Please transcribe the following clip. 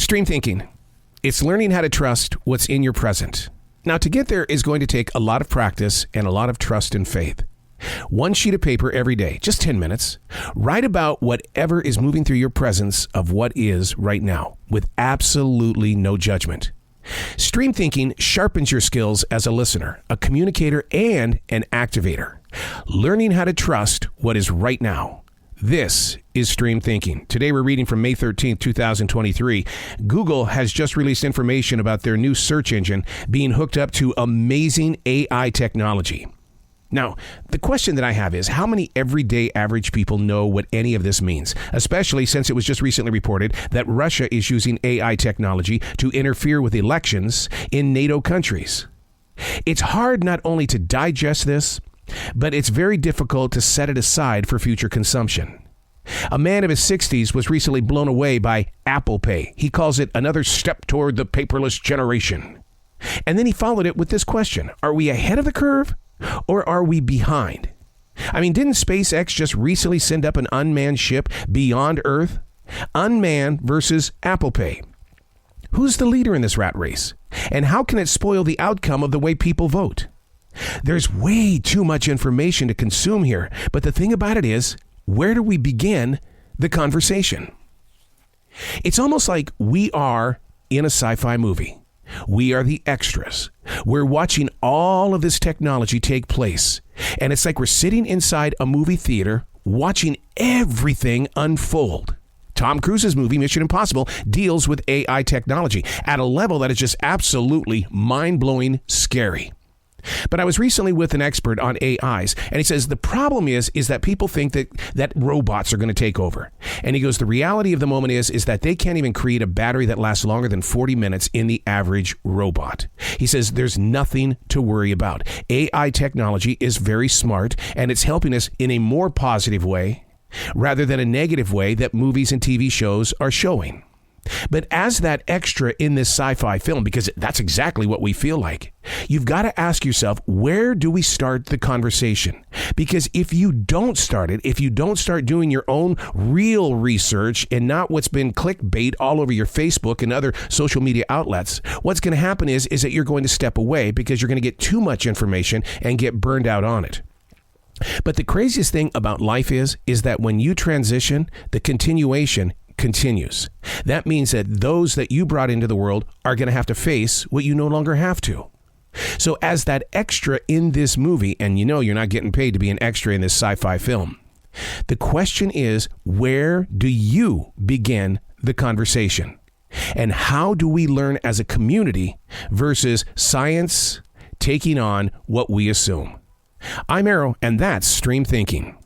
Stream thinking. It's learning how to trust what's in your present. Now, to get there is going to take a lot of practice and a lot of trust and faith. One sheet of paper every day, just 10 minutes. Write about whatever is moving through your presence of what is right now, with absolutely no judgment. Stream thinking sharpens your skills as a listener, a communicator, and an activator. Learning how to trust what is right now. This is Stream Thinking. Today we're reading from May 13th, 2023. Google has just released information about their new search engine being hooked up to amazing AI technology. Now, the question that I have is, how many everyday average people know what any of this means? Especially since it was just recently reported that Russia is using AI technology to interfere with elections in NATO countries. It's hard not only to digest this, but it's very difficult to set it aside for future consumption. A man of his 60s was recently blown away by Apple Pay. He calls it another step toward the paperless generation. And then he followed it with this question: are we ahead of the curve or are we behind? I mean, didn't SpaceX just recently send up an unmanned ship beyond Earth? Unmanned versus Apple Pay. Who's the leader in this rat race? And how can it spoil the outcome of the way people vote? There's way too much information to consume here, but the thing about it is, where do we begin the conversation? It's almost like we are in a sci-fi movie. We are the extras. We're watching all of this technology take place, and it's like we're sitting inside a movie theater watching everything unfold. Tom Cruise's movie Mission Impossible deals with AI technology at a level that is just absolutely mind-blowing scary. But I was recently with an expert on AIs, and he says the problem is that people think that robots are going to take over. And he goes, the reality of the moment is that they can't even create a battery that lasts longer than 40 minutes in the average robot. He says there's nothing to worry about. AI technology is very smart, and it's helping us in a more positive way rather than a negative way that movies and TV shows are showing. But as that extra in this sci-fi film, because that's exactly what we feel like, you've got to ask yourself, where do we start the conversation? Because if you don't start it, if you don't start doing your own real research and not what's been clickbait all over your Facebook and other social media outlets, what's going to happen is that you're going to step away because you're going to get too much information and get burned out on it. But the craziest thing about life is that when you transition, the continuation continues. That means that those that you brought into the world are going to have to face what you no longer have to. So as that extra in this movie, and you know you're not getting paid to be an extra in this sci-fi film, the question is, where do you begin the conversation? And how do we learn as a community versus science taking on what we assume? I'm Arrow, and that's Stream Thinking.